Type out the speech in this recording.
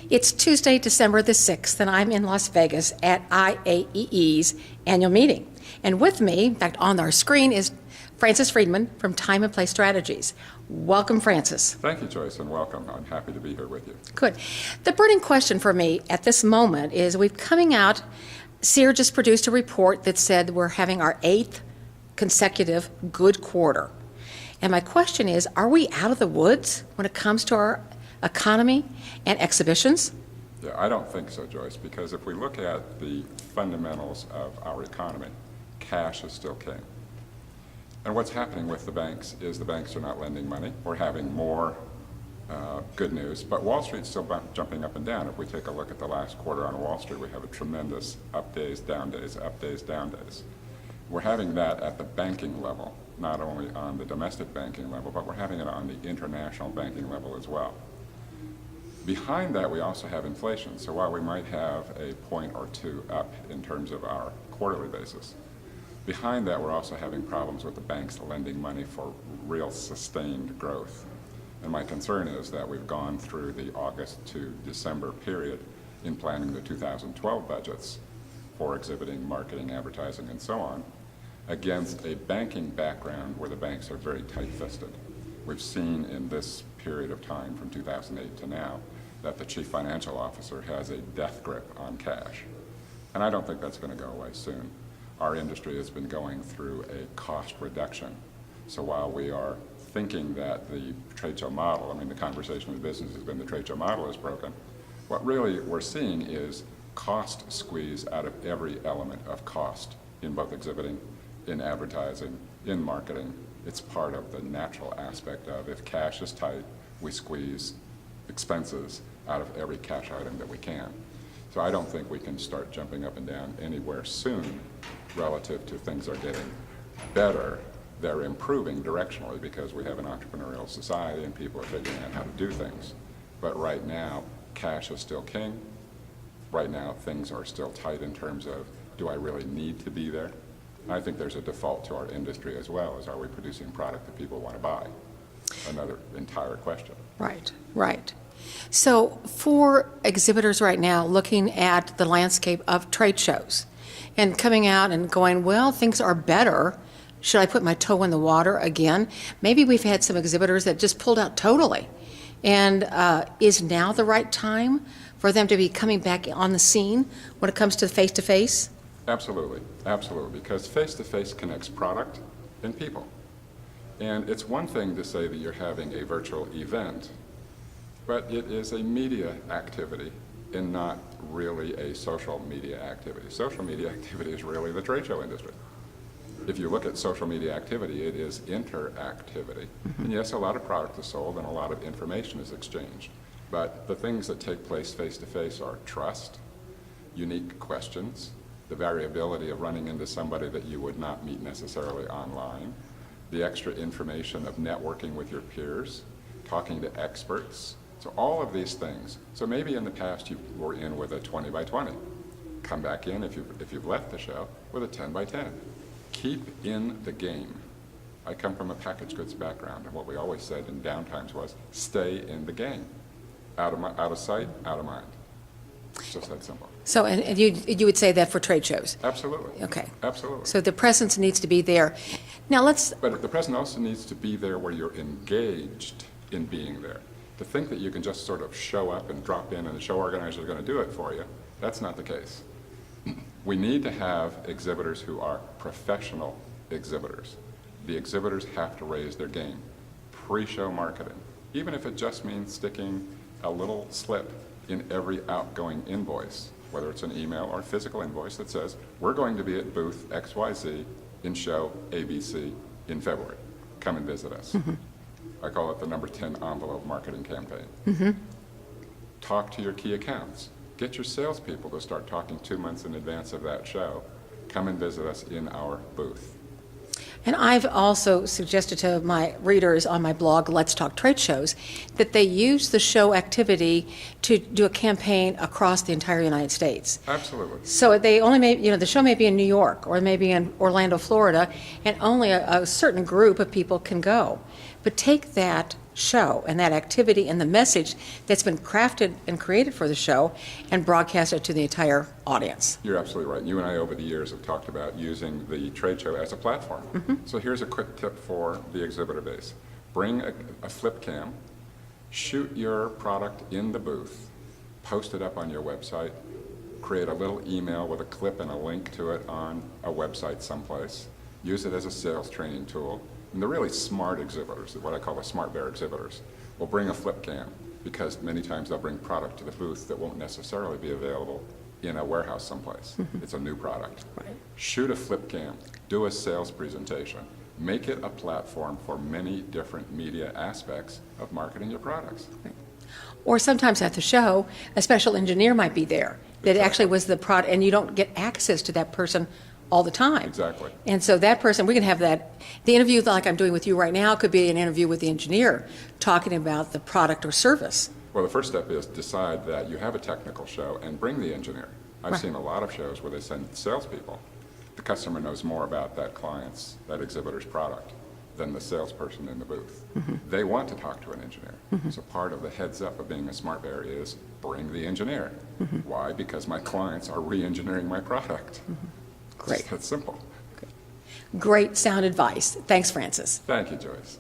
It's Tuesday, December the 6th, and I'm in Las Vegas at IAEE's annual meeting. And with me, in fact, on our screen, is Francis Friedman from Time and Place Strategies. Welcome, Francis. Thank you, Joyce, and welcome. I'm happy to be here with you. Good. The burning question for me at this moment is we're coming out, SEER just produced a report that said we're having our 8th consecutive good quarter. And my question is, are we out of the woods when it comes to our economy and exhibitions? Yeah, I don't think so, Joyce, because if we look at the fundamentals of our economy, cash is still king. And what's happening with the banks is the banks are not lending money. We're having more good news, but Wall Street's still jumping up and down. If we take a look at the last quarter on Wall Street, we have a tremendous up days, down days, up days, down days. We're having that at the banking level, not only on the domestic banking level, but we're having it on the international banking level as well. Behind that, we also have inflation. So while we might have a point or two up in terms of our quarterly basis, behind that, we're also having problems with the banks lending money for real sustained growth. And my concern is that we've gone through the August to December period in planning the 2012 budgets for exhibiting, marketing, advertising, and so on, against a banking background where the banks are very tight-fisted. We've seen in this period of time from 2008 to now that the chief financial officer has a death grip on cash. And I don't think that's going to go away soon. Our industry has been going through a cost reduction. So while we are thinking that the trade show model, the conversation in business has been the trade show model is broken, what really we're seeing is cost squeeze out of every element of cost in both exhibiting, in advertising, in marketing. It's part of the natural aspect of if cash is tight, we squeeze expenses out of every cash item that we can. So I don't think we can start jumping up and down anywhere soon relative to things are getting better. They're improving directionally because we have an entrepreneurial society and people are figuring out how to do things. But right now, cash is still king. Right now, things are still tight in terms of, do I really need to be there? I think there's a default to our industry as well as, are we producing product that people want to buy? Another entire question. Right, right. So for exhibitors right now looking at the landscape of trade shows and coming out and going, well, things are better, should I put my toe in the water again? Maybe we've had some exhibitors that just pulled out totally. And is now the right time for them to be coming back on the scene when it comes to face-to-face? Absolutely, absolutely, because face-to-face connects product and people. And it's one thing to say that you're having a virtual event, but it is a media activity and not really a social media activity. Social media activity is really the trade show industry. If you look at social media activity, it is interactivity. And yes, a lot of product is sold and a lot of information is exchanged. But the things that take place face-to-face are trust, unique questions, the variability of running into somebody that you would not meet necessarily online, the extra information of networking with your peers, talking to experts. So all of these things. So maybe in the past you were in with a 20 by 20. Come back in if you've left the show with a 10 by 10. Keep in the game. I come from a packaged goods background, and what we always said in downtimes was, stay in the game. Out of sight, out of mind. It's just that simple. So, and you would say that for trade shows? Absolutely. Okay. Absolutely. So the presence needs to be there. Now But the presence also needs to be there where you're engaged in being there. To think that you can just sort of show up and drop in and the show organizer is going to do it for you, that's not the case. We need to have exhibitors who are professional exhibitors. The exhibitors have to raise their game. Pre-show marketing, even if it just means sticking a little slip in every outgoing invoice, whether it's an email or a physical invoice that says, we're going to be at booth XYZ in show ABC in February. Come and visit us. I call it the number 10 envelope marketing campaign. Talk to your key accounts. Get your salespeople to start talking 2 months in advance of that show. Come and visit us in our booth. And I've also suggested to my readers on my blog, Let's Talk Trade Shows, that they use the show activity to do a campaign across the entire United States. Absolutely. So they only may, the show may be in New York or maybe in Orlando, Florida, and only a certain group of people can go. But take that show and that activity and the message that's been crafted and created for the show and broadcasted to the entire audience. You're absolutely right. You and I, over the years, have talked about using the trade show as a platform. So here's a quick tip for the exhibitor base. Bring a flip cam, shoot your product in the booth, post it up on your website, create a little email with a clip and a link to it on a website someplace, use it as a sales training tool. And the really smart exhibitors, what I call the smart bear exhibitors, will bring a flip cam because many times they'll bring product to the booth that won't necessarily be available in a warehouse someplace. It's a new product. Right. Shoot a flip cam, do a sales presentation, make it a platform for many different media aspects of marketing your products. Or sometimes at the show, a special engineer might be there that actually was the product, and you don't get access to that person all the time. Exactly. And so that person, we can have that, the interview like I'm doing with you right now could be an interview with the engineer talking about the product or service. Well, the first step is decide that you have a technical show and bring the engineer. I've Right. seen a lot of shows where they send salespeople. The customer knows more about that client's, that exhibitor's product than the salesperson in the booth. They want to talk to an engineer. So part of the heads up of being a smart bear is bring the engineer. Why? Because my clients are re-engineering my product. Great. It's simple. Great sound advice. Thanks, Francis. Thank you, Joyce.